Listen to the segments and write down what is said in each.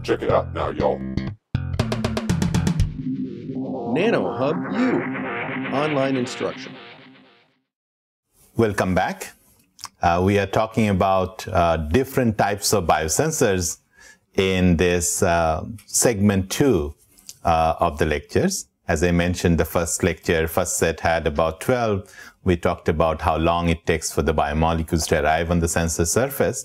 Check it out now, y'all. nanoHUB-U, online instruction. Welcome back. We are talking about different types of biosensors in this segment 2 of the lectures. As I mentioned, the first set had about 12. We talked about how long it takes for the biomolecules to arrive on the sensor surface.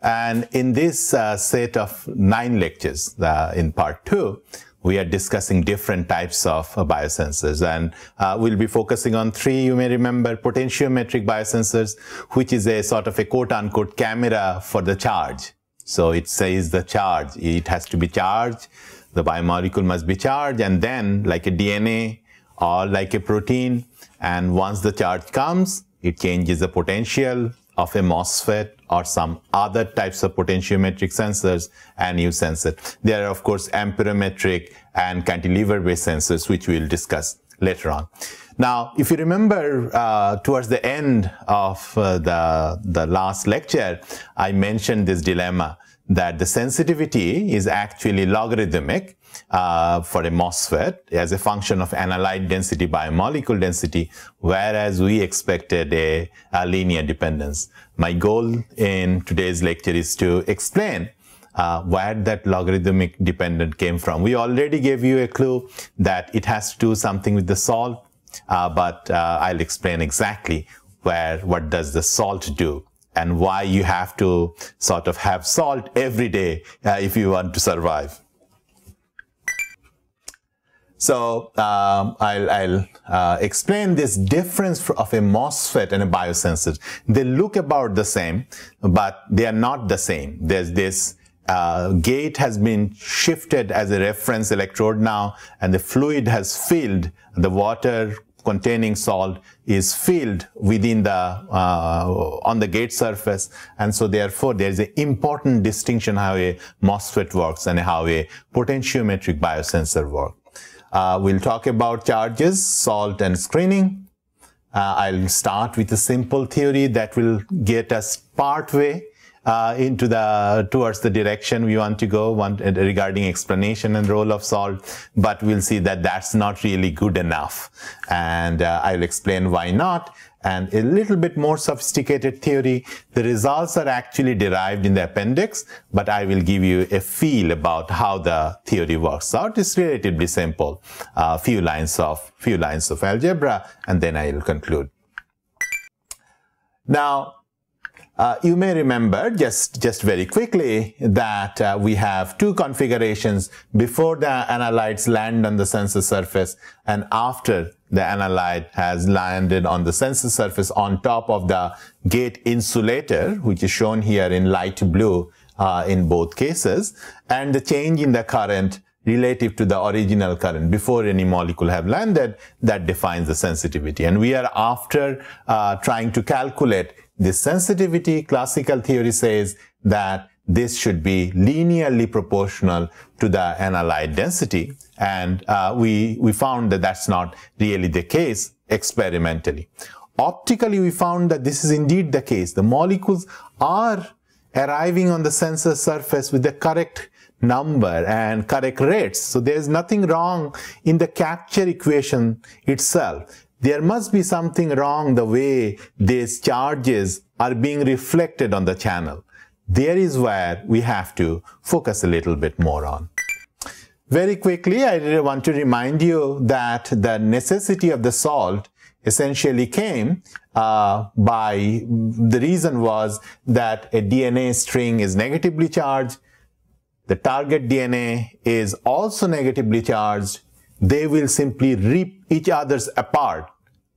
And in this set of 9 lectures, in part 2, we are discussing different types of biosensors. And we'll be focusing on 3, you may remember, potentiometric biosensors, which is a sort of a quote-unquote camera for the charge. So it says the charge. It has to be charged. The biomolecule must be charged. And then, like a DNA or like a protein, and once the charge comes, it changes the potential of a MOSFET or some other types of potentiometric sensors, and you sense it. There are, of course, amperometric and cantilever-based sensors, which we'll discuss later on. Now, if you remember, towards the end of the last lecture, I mentioned this dilemma that the sensitivity is actually logarithmic for a MOSFET as a function of analyte density, biomolecule density, whereas we expected a linear dependence. My goal in today's lecture is to explain where that logarithmic dependent came from. We already gave you a clue that it has to do something with the salt, but I'll explain exactly what does the salt do and why you have to sort of have salt every day if you want to survive. So I'll explain this difference of a MOSFET and a biosensor. They look about the same, but they are not the same. There's this gate has been shifted as a reference electrode now, and the fluid has filled, the water containing salt is filled within the on the gate surface, and so therefore there is an important distinction how a MOSFET works and how a potentiometric biosensor works. We'll talk about charges, salt, and screening. I'll start with a simple theory that will get us part way towards the direction we want to go regarding explanation and role of salt, but we'll see that that's not really good enough, and I'll explain why not. And a little bit more sophisticated theory, the results are actually derived in the appendix, but I will give you a feel about how the theory works out. It's relatively simple, few lines of algebra, and then I will conclude. Now, you may remember, just very quickly, that we have 2 configurations before the analytes land on the sensor surface and after the analyte has landed on the sensor surface on top of the gate insulator, which is shown here in light blue in both cases, and the change in the current relative to the original current before any molecule have landed, that defines the sensitivity. And we are after trying to calculate this sensitivity. Classical theory says that this should be linearly proportional to the analyte density, and we found that that's not really the case experimentally. Optically, we found that this is indeed the case. The molecules are arriving on the sensor surface with the correct number and correct rates. So there's nothing wrong in the capture equation itself. There must be something wrong the way these charges are being reflected on the channel. There is where we have to focus a little bit more on. Very quickly, I want to remind you that the necessity of the salt essentially came by the reason was that a DNA string is negatively charged. The target DNA is also negatively charged. They will simply rip each other's apart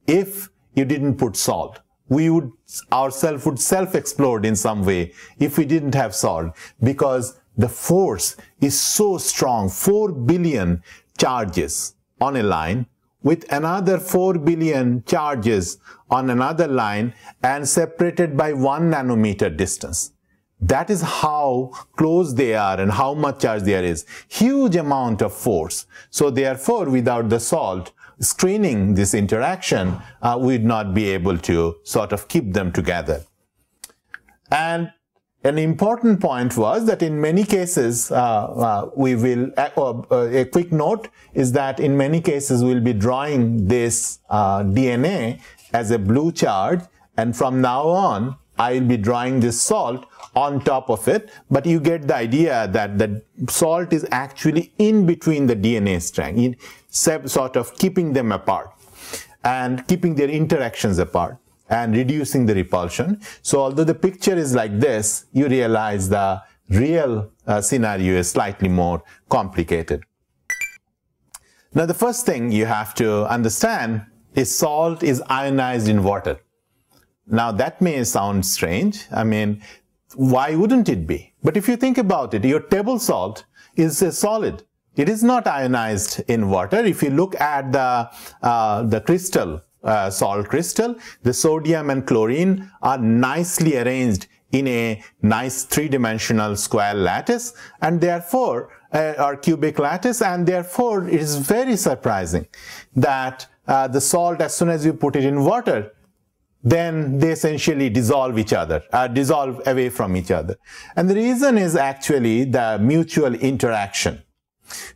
if you didn't put salt. We would ourselves would self-explode in some way if we didn't have salt, because the force is so strong. 4 billion charges on a line with another 4 billion charges on another line and separated by 1 nanometer distance. That is how close they are and how much charge there is. Huge amount of force. So therefore, without the salt screening this interaction, we'd not be able to sort of keep them together. And an important point was that in many cases, a quick note is that in many cases we'll be drawing this DNA as a blue charge, and from now on I'll be drawing this salt on top of it, but you get the idea that the salt is actually in between the DNA strand, sort of keeping them apart and keeping their interactions apart and reducing the repulsion. So although the picture is like this, you realize the real scenario is slightly more complicated. Now the first thing you have to understand is salt is ionized in water. Now that may sound strange. I mean, why wouldn't it be? But if you think about it, your table salt is a solid. It is not ionized in water. If you look at the crystal, salt crystal, the sodium and chlorine are nicely arranged in a nice three-dimensional square lattice, and therefore, or cubic lattice, and therefore it is very surprising that the salt, as soon as you put it in water, then they essentially dissolve each other, dissolve away from each other. And the reason is actually the mutual interaction.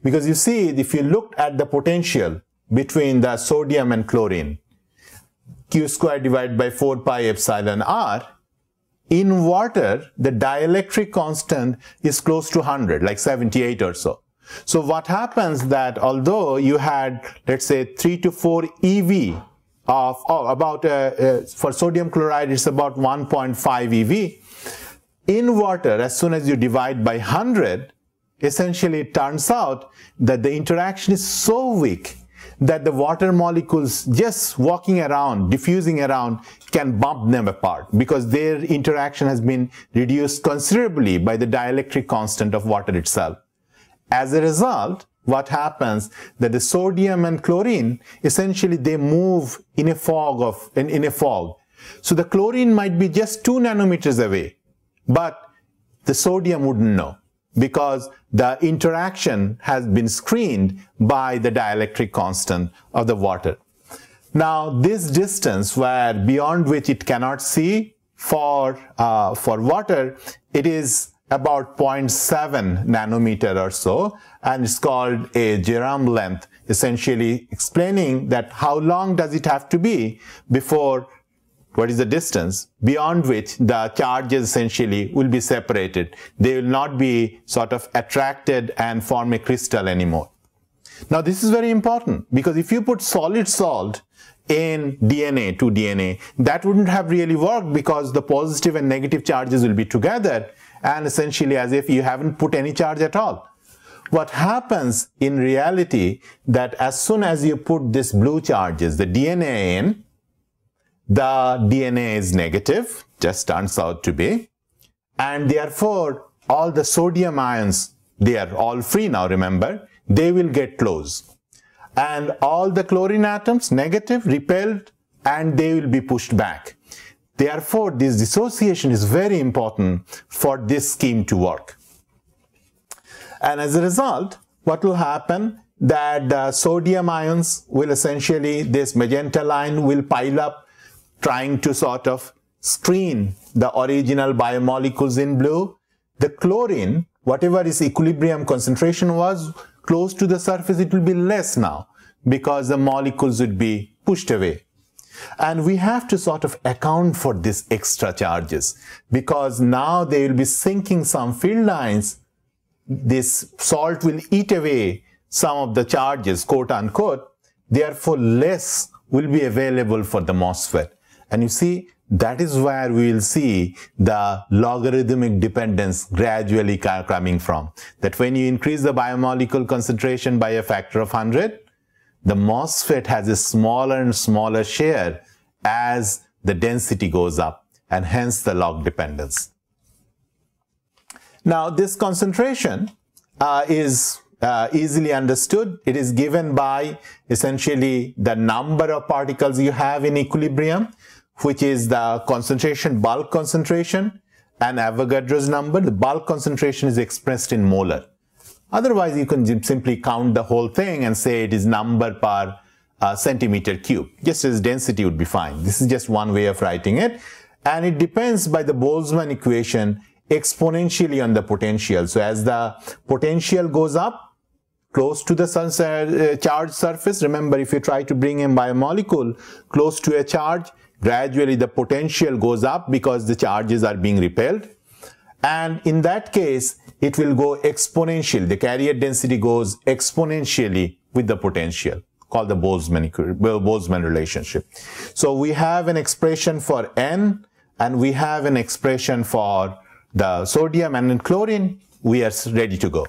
Because you see, if you look at the potential between the sodium and chlorine, Q squared divided by 4 pi epsilon R, in water, the dielectric constant is close to 100, like 78 or so. So what happens that although you had, let's say, 3 to 4 EV of, for sodium chloride, it's about 1.5 EV. In water, as soon as you divide by 100, essentially it turns out that the interaction is so weak that the water molecules just walking around, diffusing around, can bump them apart because their interaction has been reduced considerably by the dielectric constant of water itself. As a result, what happens that the sodium and chlorine, essentially they move in a fog So the chlorine might be just 2 nanometers away, but the sodium wouldn't know because the interaction has been screened by the dielectric constant of the water. Now this distance where beyond which it cannot see for water, it is about 0.7 nanometer or so, and it's called a Jerome length, essentially explaining that how long does it have to be before, what is the distance beyond which the charges essentially will be separated. They will not be sort of attracted and form a crystal anymore. Now this is very important because if you put solid salt in DNA to DNA, that wouldn't have really worked because the positive and negative charges will be together and essentially as if you haven't put any charge at all. What happens in reality that as soon as you put this blue charges, the DNA in, the DNA is negative, just turns out to be, and therefore all the sodium ions, they are all free now, remember, they will get close. And all the chlorine atoms, negative, repelled, and they will be pushed back. Therefore, this dissociation is very important for this scheme to work. And as a result, what will happen that the sodium ions will essentially, this magenta line will pile up, trying to sort of screen the original biomolecules in blue. The chlorine, whatever its equilibrium concentration was, close to the surface, it will be less now because the molecules would be pushed away. And we have to sort of account for these extra charges because now they will be sinking some field lines. This salt will eat away some of the charges, quote unquote. Therefore, less will be available for the MOSFET. And you see, that is where we will see the logarithmic dependence gradually coming from. That when you increase the biomolecule concentration by a factor of 100, the MOSFET has a smaller and smaller share as the density goes up, and hence the log dependence. Now, this concentration is easily understood. It is given by essentially the number of particles you have in equilibrium, which is the concentration, bulk concentration, and Avogadro's number. The bulk concentration is expressed in molar. Otherwise, you can simply count the whole thing and say it is number per centimeter cube. Just as density would be fine. This is just one way of writing it. And it depends by the Boltzmann equation exponentially on the potential. So as the potential goes up close to the charged surface, remember if you try to bring a biomolecule close to a charge, gradually the potential goes up because the charges are being repelled. And in that case, it will go exponential. The carrier density goes exponentially with the potential, called the Boltzmann relationship. So we have an expression for N, and we have an expression for the sodium and chlorine. We are ready to go.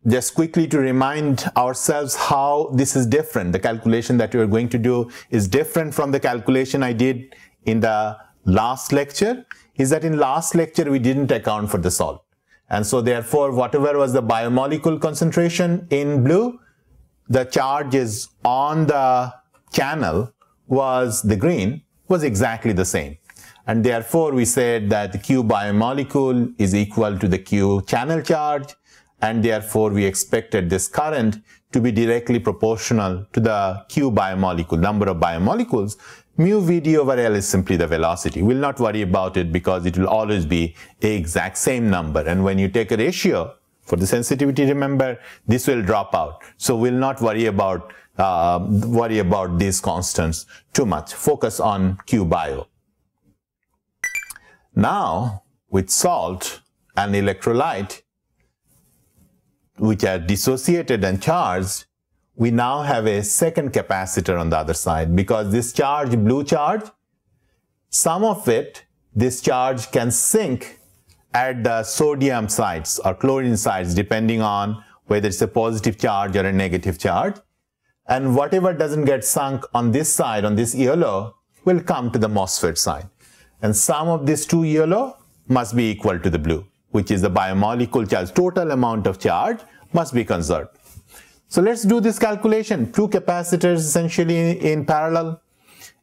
Just quickly to remind ourselves how this is different. The calculation that we are going to do is different from the calculation I did in the last lecture. Is that in last lecture we didn't account for the salt. And so therefore whatever was the biomolecule concentration in blue, the charges on the channel was the green, was exactly the same. And therefore we said that the Q biomolecule is equal to the Q channel charge, and therefore we expected this current to be directly proportional to the Q biomolecule, number of biomolecules. Mu Vd over L is simply the velocity. We'll not worry about it because it will always be the exact same number. And when you take a ratio for the sensitivity, remember, this will drop out. So we'll not worry about these constants too much. Focus on Q bio. Now, with salt and electrolyte, which are dissociated and charged, we now have a second capacitor on the other side, because this charge, blue charge, some of it, this charge can sink at the sodium sites or chlorine sites, depending on whether it's a positive charge or a negative charge. And whatever doesn't get sunk on this side, on this yellow, will come to the MOSFET side. And sum of these two yellow must be equal to the blue, which is the biomolecule charge. Total amount of charge must be conserved. So let's do this calculation. Two capacitors essentially in parallel.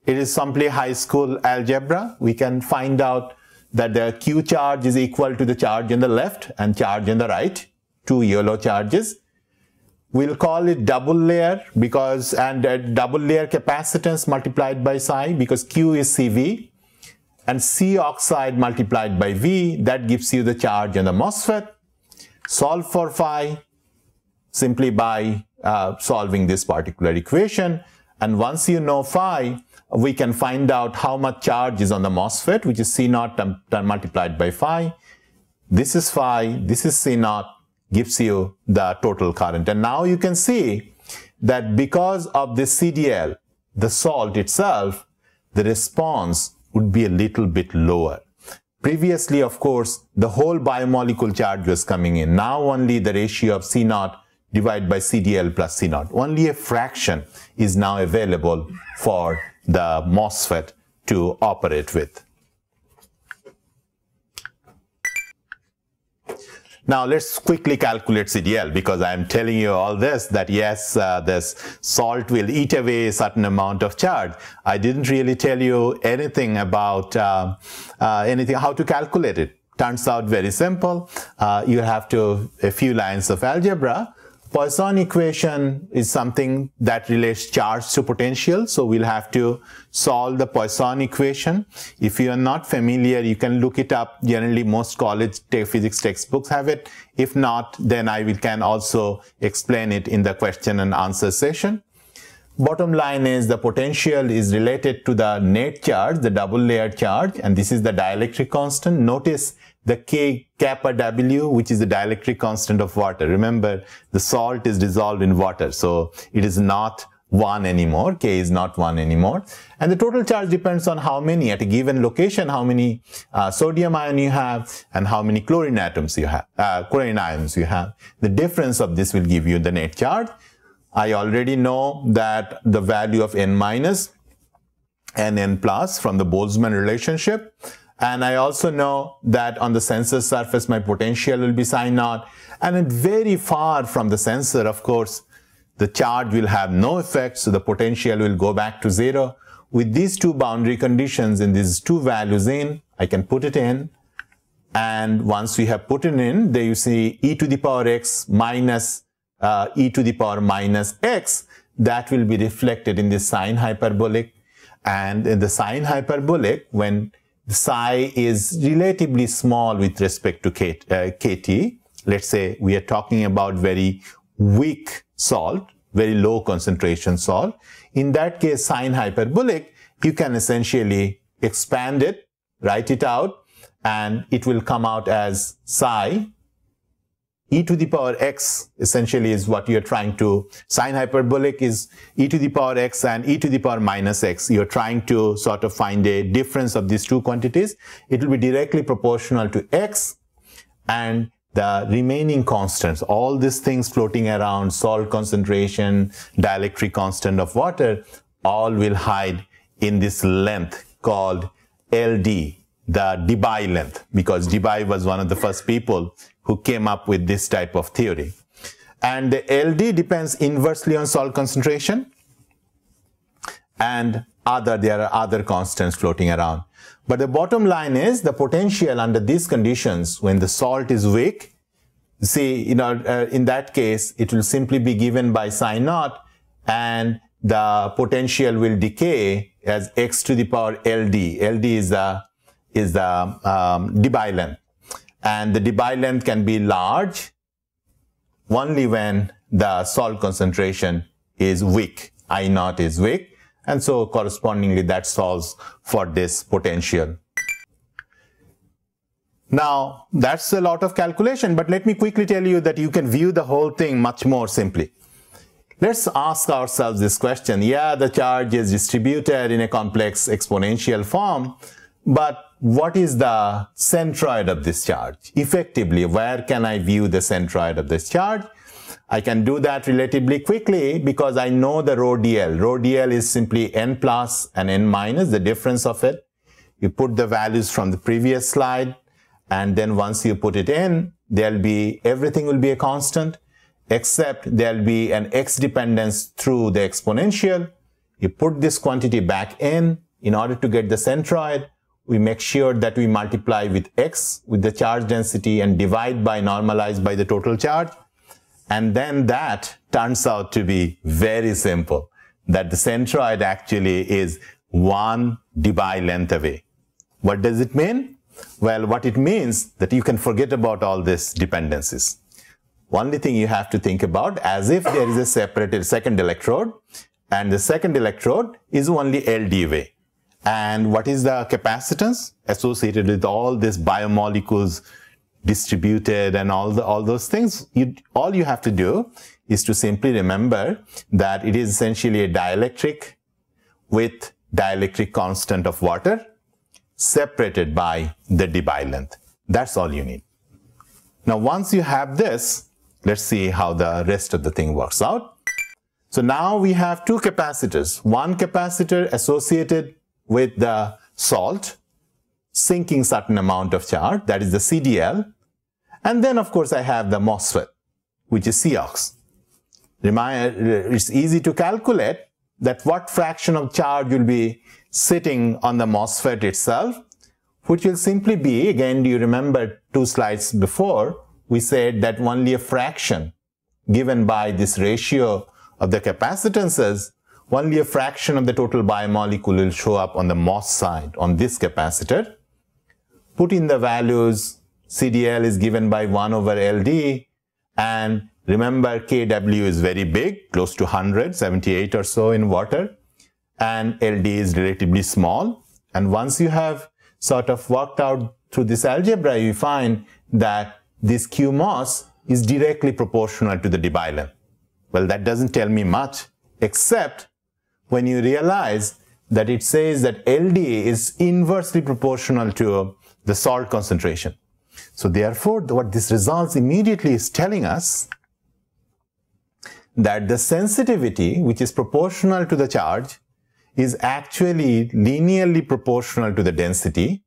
It is simply high school algebra. We can find out that the Q charge is equal to the charge on the left and charge on the right, two yellow charges. We'll call it double layer because, and double layer capacitance multiplied by psi, because Q is CV, and C oxide multiplied by V, that gives you the charge on the MOSFET. Solve for phi simply by solving this particular equation. And once you know phi, we can find out how much charge is on the MOSFET, which is C0 multiplied by phi. This is phi, this is C0, gives you the total current. And now you can see that because of this CDL, the salt itself, the response would be a little bit lower. Previously, of course, the whole biomolecule charge was coming in. Now only the ratio of C0 divided by CDL plus C0. Only a fraction is now available for the MOSFET to operate with. Now let's quickly calculate CDL, because I am telling you all this, that yes, this salt will eat away a certain amount of charge. I didn't really tell you anything about how to calculate it. Turns out very simple. You have a few lines of algebra. Poisson equation is something that relates charge to potential, so we'll have to solve the Poisson equation. If you are not familiar, you can look it up. Generally, most college physics textbooks have it. If not, then I can also explain it in the question and answer session. Bottom line is the potential is related to the net charge, the double layer charge, and this is the dielectric constant. Notice the K kappa W, which is the dielectric constant of water. Remember, the salt is dissolved in water, so it is not 1 anymore. K is not 1 anymore. And the total charge depends on how many, at a given location, how many sodium ion you have and how many chlorine atoms you have, chlorine ions you have. The difference of this will give you the net charge. I already know that the value of N minus and N plus from the Boltzmann relationship. And I also know that on the sensor surface, my potential will be psi naught. And at very far from the sensor, of course, the charge will have no effect. So the potential will go back to 0. With these two boundary conditions and these two values in, I can put it in. And once we have put it in, there you see e to the power x minus e to the power minus x. That will be reflected in the sine hyperbolic. And in the sine hyperbolic, when the psi is relatively small with respect to kT. Let's say we are talking about very weak salt, very low concentration salt. In that case, sine hyperbolic, you can essentially expand it, write it out, and it will come out as psi e to the power x essentially is what you're trying to, sine hyperbolic is e to the power x and e to the power minus x. You're trying to sort of find a difference of these two quantities. It will be directly proportional to x, and the remaining constants, all these things floating around, salt concentration, dielectric constant of water, all will hide in this length called LD, the Debye length, because Debye was one of the first people who came up with this type of theory. And the LD depends inversely on salt concentration, and there are other constants floating around. But the bottom line is the potential under these conditions, when the salt is weak, see, in that case, it will simply be given by psi naught, and the potential will decay as x to the power LD. LD is the Debye length. And the Debye length can be large only when the salt concentration is weak, I naught is weak, and so correspondingly that solves for this potential. Now, that's a lot of calculation, but let me quickly tell you that you can view the whole thing much more simply. Let's ask ourselves this question. Yeah, the charge is distributed in a complex exponential form, but what is the centroid of this charge? Effectively, where can I view the centroid of this charge? I can do that relatively quickly because I know the rho dl. Rho dl is simply n plus and n minus, the difference of it. You put the values from the previous slide, and then once you put it in, everything will be a constant, except there'll be an x dependence through the exponential. You put this quantity back in order to get the centroid. We make sure that we multiply with x, with the charge density, and divide by, normalize by the total charge. And then that turns out to be very simple, that the centroid actually is 1 Debye length away. What does it mean? Well, what it means that you can forget about all these dependencies. Only thing you have to think about, as if there is a separated second electrode, and the second electrode is only LD away. And what is the capacitance associated with all these biomolecules distributed and all those things? All you have to do is to simply remember that it is essentially a dielectric with dielectric constant of water separated by the Debye length. That's all you need. Now, once you have this, let's see how the rest of the thing works out. So now we have two capacitors. One capacitor associated with the salt, sinking certain amount of charge, that is the CDL. And then, of course, I have the MOSFET, which is COX. It's easy to calculate that what fraction of charge will be sitting on the MOSFET itself, which will simply be, again, do you remember 2 slides before, we said that only a fraction given by this ratio of the capacitances, only a fraction of the total biomolecule will show up on the MOS side, on this capacitor. Put in the values, CDL is given by 1 over LD, and remember kW is very big, close to 100, 78 or so in water, and LD is relatively small. And once you have sort of worked out through this algebra, you find that this QMOS is directly proportional to the Debye length. Well, that doesn't tell me much, except when you realize that it says that LD is inversely proportional to the salt concentration. So therefore, what this results immediately is telling us that the sensitivity, which is proportional to the charge, is actually linearly proportional to the density,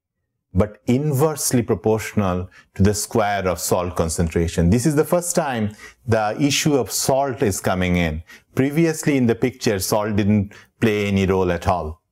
but inversely proportional to the square of salt concentration. This is the first time the issue of salt is coming in. Previously in the picture, salt didn't play any role at all.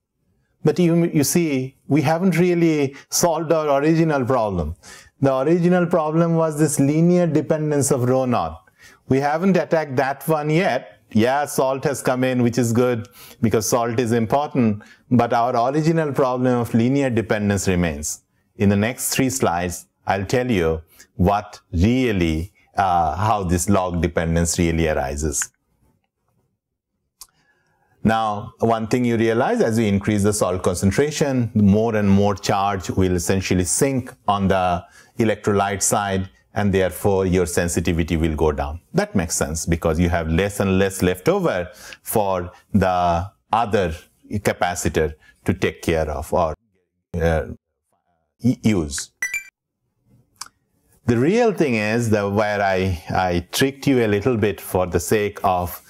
But you see, we haven't really solved our original problem. The original problem was this linear dependence of rho naught. We haven't attacked that one yet, Yeah, salt has come in, which is good because salt is important, but our original problem of linear dependence remains. In the next 3 slides, I'll tell you what really, how this log dependence really arises. Now, one thing you realize, as we increase the salt concentration, more and more charge will essentially sink on the electrolyte side, and therefore your sensitivity will go down. That makes sense because you have less and less left over for the other capacitor to take care of or use. The real thing is that where I tricked you a little bit for the sake of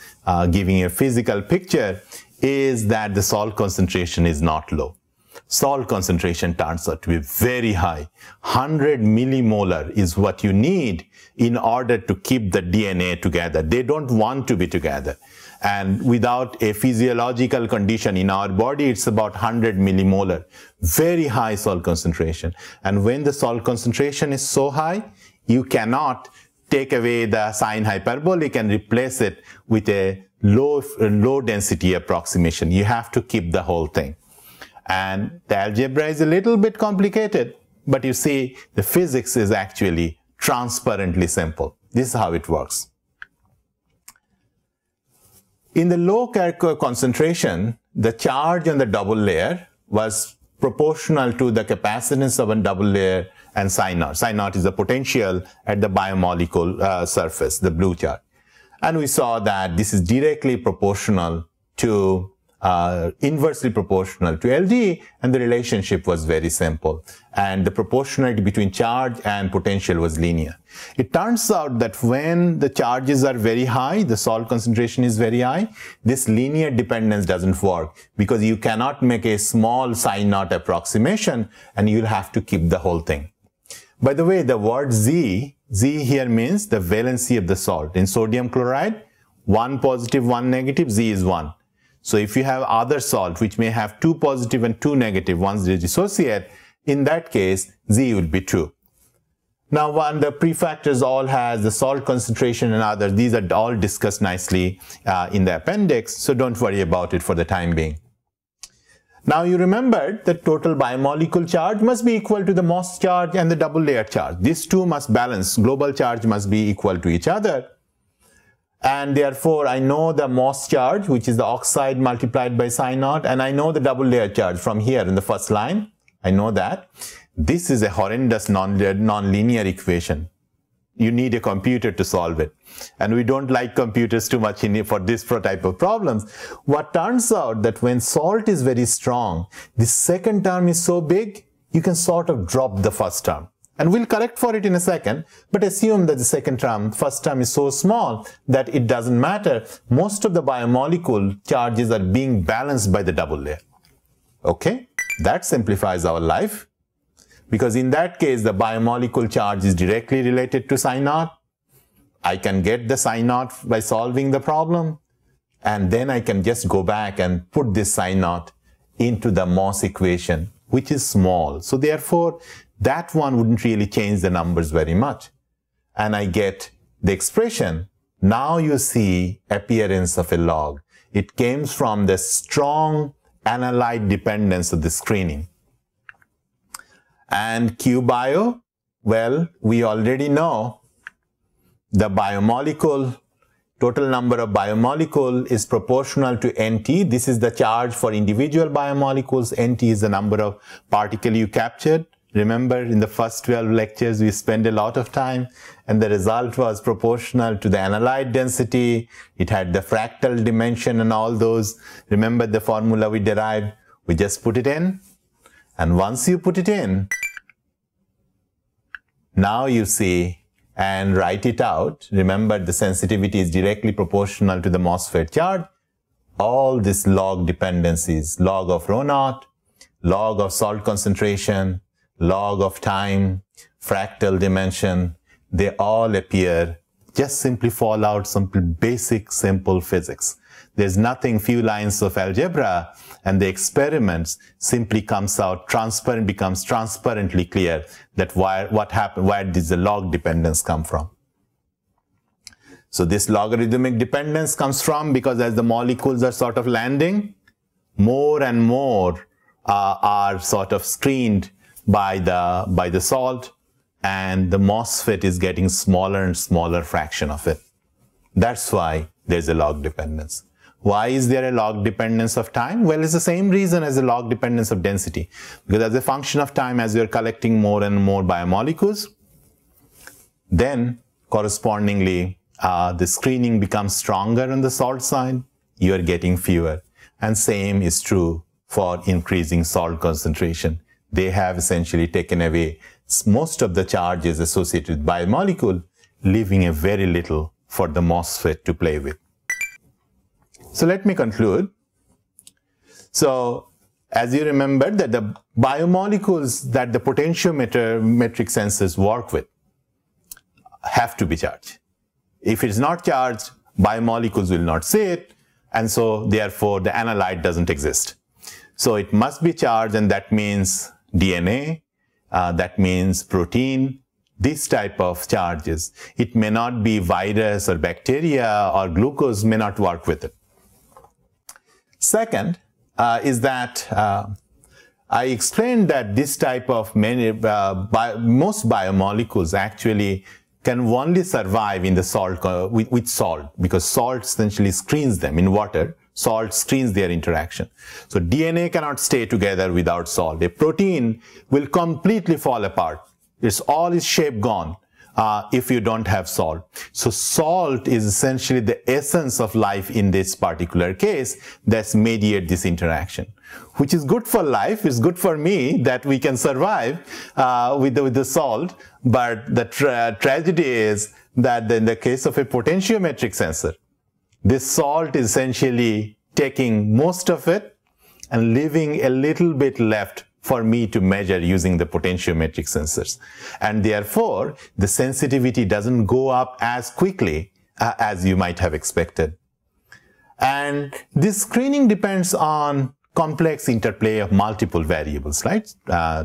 giving a physical picture is that the salt concentration is not low. Salt concentration turns out to be very high. 100 millimolar is what you need in order to keep the DNA together. They don't want to be together. And without a physiological condition in our body, it's about 100 millimolar. Very high salt concentration. And when the salt concentration is so high, you cannot take away the sign hyperbolic and replace it with a low density approximation. You have to keep the whole thing. And the algebra is a little bit complicated, but you see the physics is actually transparently simple. This is how it works. In the low concentration, the charge on the double layer was proportional to the capacitance of a double layer and psi naught. Psi naught is the potential at the biomolecule surface, the blue charge. And we saw that this is directly proportional to inversely proportional to LD, and the relationship was very simple. And the proportionality between charge and potential was linear. It turns out that when the charges are very high, the salt concentration is very high, this linear dependence doesn't work because you cannot make a small psi naught approximation and you'll have to keep the whole thing. By the way, the word Z here means the valency of the salt. In sodium chloride, 1 positive, 1 negative, Z is 1. So if you have other salt which may have 2 positive and 2 negative, once they dissociate, in that case, Z will be 2. Now, the prefactors all has the salt concentration and others. These are all discussed nicely in the appendix, so don't worry about it for the time being. Now you remembered that total biomolecule charge must be equal to the MOS charge and the double layer charge. These two must balance. Global charge must be equal to each other. And therefore, I know the MOS charge, which is the oxide multiplied by psi naught, and I know the double layer charge from here in the first line. I know that. This is a horrendous nonlinear equation. You need a computer to solve it. And we don't like computers too much for this type of problems. What turns out that when salt is very strong, the second term is so big, you can sort of drop the first term. And we'll correct for it in a second, but assume that the first term is so small that it doesn't matter. Most of the biomolecule charges are being balanced by the double layer. Okay, that simplifies our life, because in that case, the biomolecule charge is directly related to psi naught. I can get the psi naught by solving the problem, and then I can just go back and put this psi naught into the MOS equation, which is small. So therefore, that one wouldn't really change the numbers very much. And I get the expression. Now you see appearance of a log. It came from the strong analyte dependence of the screening. And Q-bio, well, we already know the biomolecule, total number of biomolecule is proportional to NT. This is the charge for individual biomolecules. NT is the number of particles you captured. Remember, in the first 12 lectures, we spent a lot of time, and the result was proportional to the analyte density. It had the fractal dimension and all those. Remember the formula we derived? We just put it in. And once you put it in, now you see and write it out. Remember, the sensitivity is directly proportional to the MOSFET charge. All these log dependencies, log of rho naught, log of salt concentration, log of time, fractal dimension, they all appear, just simply fall out some basic simple physics. There's nothing, few lines of algebra, and the experiments simply comes out transparent, becomes transparently clear that what happened, where does the log dependence come from. So this logarithmic dependence comes from because as the molecules are sort of landing, more and more are sort of screened by the salt, and the MOSFET is getting smaller and smaller fraction of it. That's why there's a log dependence. Why is there a log dependence of time? Well, it's the same reason as the log dependence of density. Because as a function of time, as you're collecting more and more biomolecules, then correspondingly, the screening becomes stronger on the salt side, you are getting fewer. And same is true for increasing salt concentration. They have essentially taken away most of the charges associated with biomolecule, leaving a very little for the MOSFET to play with. So let me conclude. So as you remember that the biomolecules that the potentiometric sensors work with have to be charged. If it's not charged, biomolecules will not see it, and so therefore the analyte doesn't exist. So it must be charged, and that means DNA, that means protein, this type of charges. It may not be virus or bacteria or glucose may not work with it. Second is that I explained that this type of most biomolecules actually can only survive in the salt with salt, because salt essentially screens them. In water, salt screens their interaction. So DNA cannot stay together without salt. A protein will completely fall apart. All its shape gone if you don't have salt. So salt is essentially the essence of life in this particular case that's mediate this interaction, which is good for life. It's good for me that we can survive with the salt. But the tragedy is that in the case of a potentiometric sensor, this salt is essentially taking most of it and leaving a little bit left for me to measure using the potentiometric sensors. And therefore, the sensitivity doesn't go up as quickly as you might have expected. And this screening depends on complex interplay of multiple variables, right?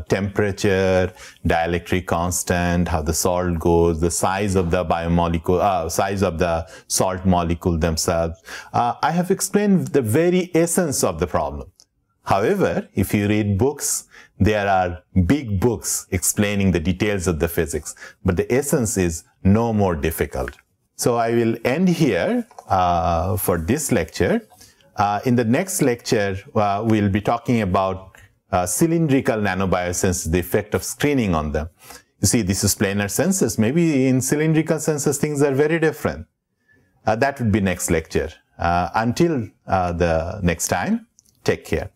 Temperature, dielectric constant, how the salt goes, the size of the biomolecule, size of the salt molecule themselves. I have explained the very essence of the problem. However, if you read books, there are big books explaining the details of the physics, but the essence is no more difficult. So I will end here for this lecture. In the next lecture, we'll be talking about cylindrical nanobiosensors, the effect of screening on them. You see, this is planar sensors. Maybe in cylindrical sensors, things are very different. That would be next lecture. Until the next time, take care.